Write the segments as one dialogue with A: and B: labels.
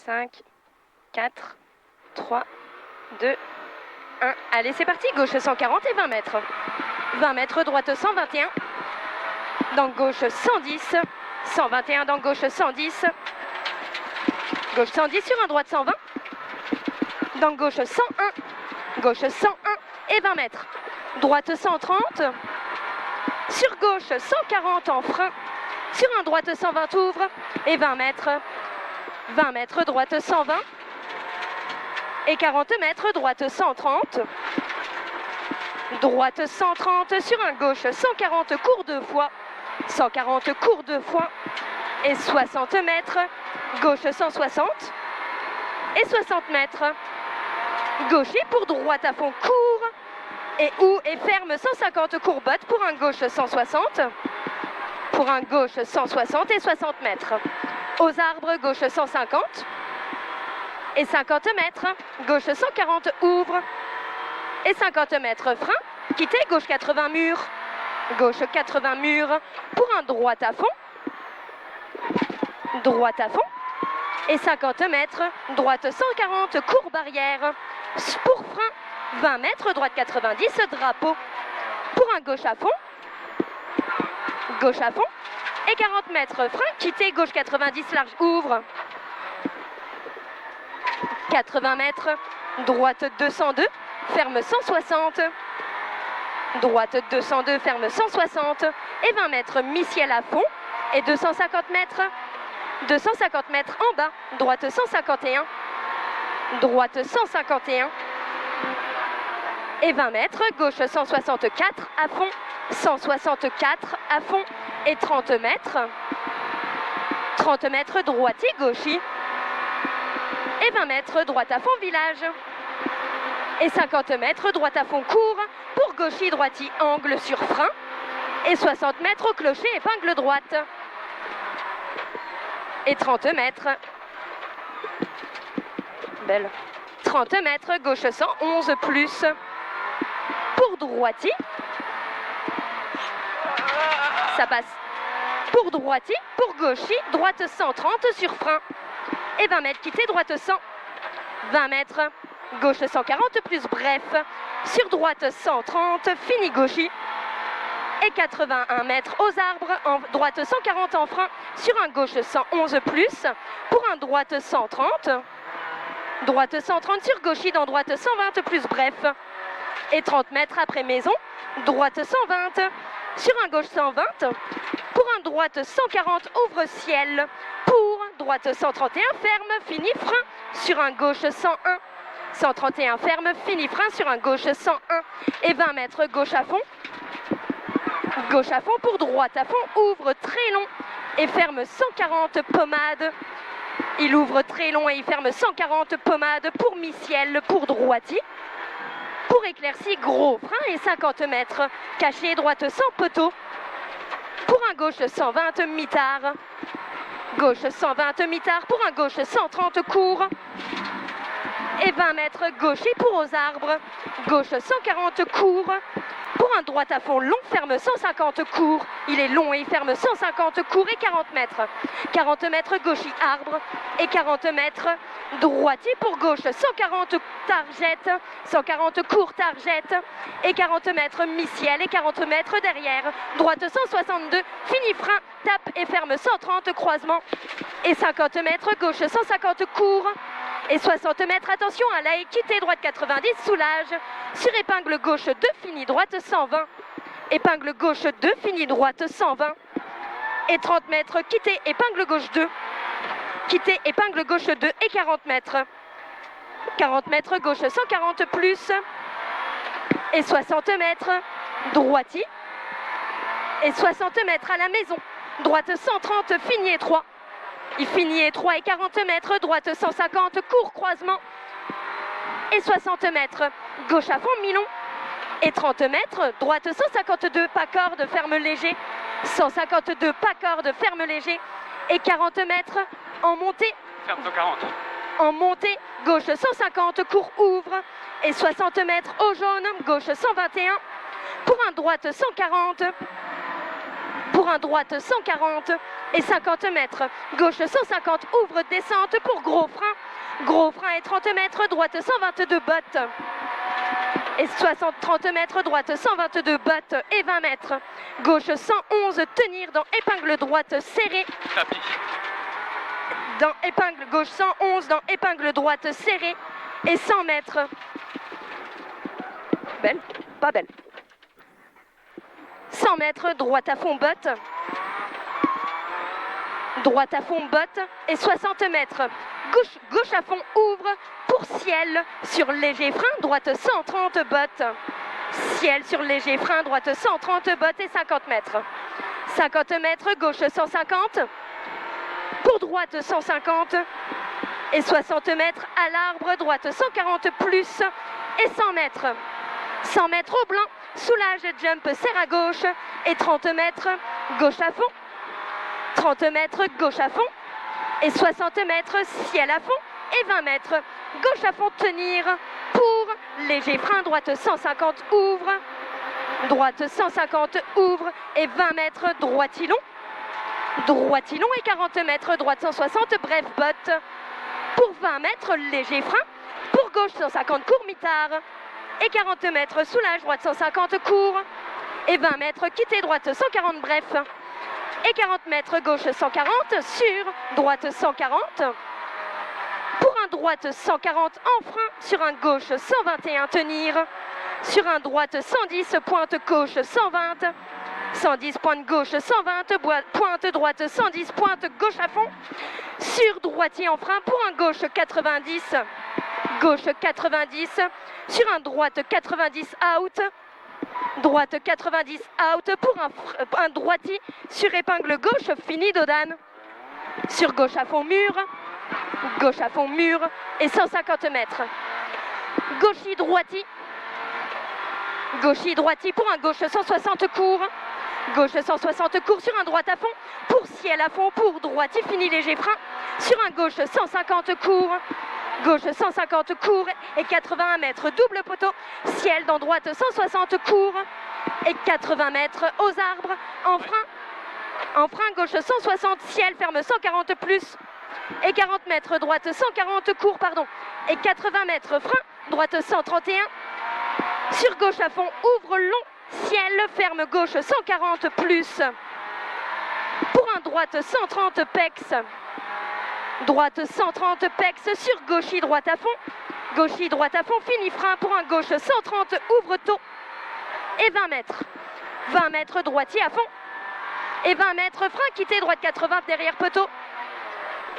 A: 5, 4, 3, 2, 1. Allez, c'est parti. Gauche 140 et 20 mètres. 20 mètres, droite 121. Dans gauche 110. 121 dans gauche 110. Gauche 110 sur un, droite 120. Dans gauche 101. Gauche 101 et 20 mètres. Droite 130. Sur gauche 140 en frein. Sur un, droite 120 ouvre. Et 20 mètres. 20 mètres, droite 120. Et 40 mètres, droite 130. Droite 130 sur un, gauche 140, court 2 fois. 140, court 2 fois. Et 60 mètres, gauche 160. Et 60 mètres. Gaucher pour droite à fond, court. Et ferme 150, courbotte pour un gauche 160. Pour un gauche 160 et 60 mètres. Aux arbres, gauche 150. Et 50 mètres, gauche 140, ouvre. Et 50 mètres, frein. Quitter, gauche 80 mur. Gauche 80 mur pour un, droite à fond. Droite à fond. Et 50 mètres, droite 140, court barrière. Pour frein, 20 mètres, droite 90, drapeau. Pour un, gauche à fond. Gauche à fond. Et 40 mètres, frein. Quitter, gauche 90, large, ouvre. 80 mètres, droite 202, ferme 160. Droite 202, ferme 160. Et 20 mètres, mi-ciel à fond. Et 250 mètres. 250 mètres en bas. Droite 151. Droite 151. Et 20 mètres, gauche 164 à fond. 164 à fond. Et 30 mètres. 30 mètres, droitier, gauchis. Et 20 mètres, droite à fond, village. Et 50 mètres, droite à fond, court. Pour gauchis, droitier, angle sur frein. Et 60 mètres au clocher, épingle droite. Et 30 mètres. Belle. 30 mètres, gauche 111 plus. Pour droitier. Ça passe. Pour droitier, pour gauchis, droite 130 sur frein. Et 20 mètres, quitter, droite 100. 20 mètres, gauche 140 plus bref. Sur droite 130, fini gauchis. Et 81 mètres aux arbres, en droite 140 en frein. Sur un, gauche 111 plus. Pour un, droite 130. Droite 130 sur gauchis, dans droite 120 plus bref. Et 30 mètres après maison, droite 120. Sur un, gauche 120. Pour un, droite 140, ouvre ciel. Pour droite 131, ferme, fini, frein. Sur un, gauche 101. 131, ferme, fini, frein. Sur un, gauche 101. Et 20 mètres, gauche à fond. Gauche à fond pour droite à fond, ouvre très long et ferme 140 pommades. Il ouvre très long et il ferme 140 pommades pour mi-ciel, pour droitier. Pour éclairci, gros frein et 50 mètres. Caché, droite sans poteau. Pour un, gauche 120, mitard. Gauche 120, mitard. Pour un, gauche 130, court. Et 20 mètres, gaucher pour aux arbres. Gauche 140, court. Pour un, droite à fond long, ferme 150 court. Il est long et il ferme 150 court et 40 mètres. 40 mètres, gauchis, arbre. Et 40 mètres, droitier pour gauche. 140 target. 140 court, target. Et 40 mètres, mi-ciel. Et 40 mètres derrière. Droite 162, fini, frein, tape et ferme 130, croisement. Et 50 mètres, gauche 150 court. Et 60 mètres, attention à la équité, droite 90, soulage. Sur épingle gauche 2, fini, droite 120. Épingle gauche 2, fini, droite 120. Et 30 mètres, quitter, épingle gauche 2. Quitter, épingle gauche 2 et 40 mètres. 40 mètres, gauche 140 plus. Et 60 mètres, droitier. Et 60 mètres à la maison. Droite 130, fini étroit. Il finit étroit et 40 mètres, droite 150, court, croisement. Et 60 mètres, gauche à fond, mi-long. Et 30 mètres, droite 152, pas corde, ferme léger. 152, pas corde, ferme léger. Et 40 mètres, en montée.
B: Ferme 140.
A: En montée, gauche 150, court, ouvre. Et 60 mètres au jaune, gauche 121. Pour un, droite 140. Pour un, droite 140 et 50 mètres. Gauche 150, ouvre, descente pour gros frein. Gros frein et 30 mètres, droite 122 bottes. Et 30 mètres, droite 122 bottes et 20 mètres. Gauche 111, tenir dans épingle droite serrée.
B: Tapis.
A: Dans épingle gauche 111, dans épingle droite serrée. Et 100 mètres. Belle, pas belle. 100 mètres, droite à fond botte. Droite à fond botte et 60 mètres. Gauche à fond ouvre pour ciel sur léger frein, droite 130 bottes. Ciel sur léger frein, droite 130 bottes et 50 mètres. 50 mètres, gauche 150. Pour droite 150 et 60 mètres à l'arbre, droite 140 plus et 100 mètres. 100 mètres au blanc, soulage, jump, serre à gauche et 30 mètres, gauche à fond. 30 mètres, gauche à fond et 60 mètres, ciel à fond et 20 mètres, gauche à fond, tenir pour léger frein, droite 150, ouvre, droite 150, ouvre et 20 mètres, droitilon et 40 mètres, droite 160, bref, botte pour 20 mètres, léger frein, pour gauche 150, court mitard et 40 mètres, soulage, droite 150, court et 20 mètres, quitter droite 140, bref. Et 40 mètres, gauche 140, sur droite 140. Pour un droite 140 en frein, sur un gauche 121 tenir. Sur un droite 110, pointe gauche 120. 110, pointe gauche 120, pointe droite 110, pointe gauche à fond. Sur droitier en frein, pour un gauche 90. Gauche 90, sur un droite 90 out. Droite 90 out pour un droitier sur épingle gauche, fini dodane. Sur gauche à fond mur et 150 mètres. Gauchis droitier pour un gauche 160 court. Gauche 160 court sur un droite à fond pour ciel à fond pour droitier, fini léger frein. Sur un gauche 150 court. Gauche 150 court et 81 mètres, double poteau, ciel dans droite 160 court et 80 mètres aux arbres, en frein gauche 160, ciel ferme 140 plus et 40 mètres, droite 140 court, pardon, et 80 mètres, frein, droite 131, sur gauche à fond, ouvre long, ciel ferme gauche 140 plus, pour un droite 130 pex. Droite 130 pex sur gauchis droite à fond. Gauchis droite à fond, fini frein pour un gauche 130, ouvre tôt. Et 20 mètres. 20 mètres droitier à fond. Et 20 mètres frein, quitter droite 80 derrière poteau.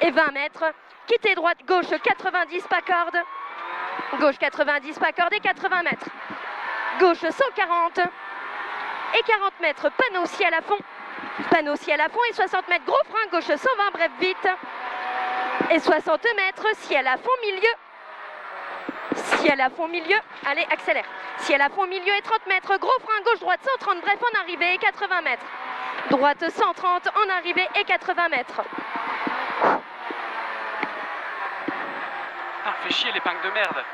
A: Et 20 mètres, quitter droite gauche 90 pas corde. Gauche 90 pas corde et 80 mètres. Gauche 140. Et 40 mètres, panneau ciel à fond. Panneau ciel à fond et 60 mètres, gros frein, gauche 120, bref, vite. Et 60 mètres, ciel à fond milieu. Ciel à fond milieu, allez, accélère. Ciel à fond milieu et 30 mètres, gros frein, gauche, droite 130, bref, en arrivée et 80 mètres. Droite 130, en arrivée et 80 mètres.
B: Ah, fait chier l'épingle de merde.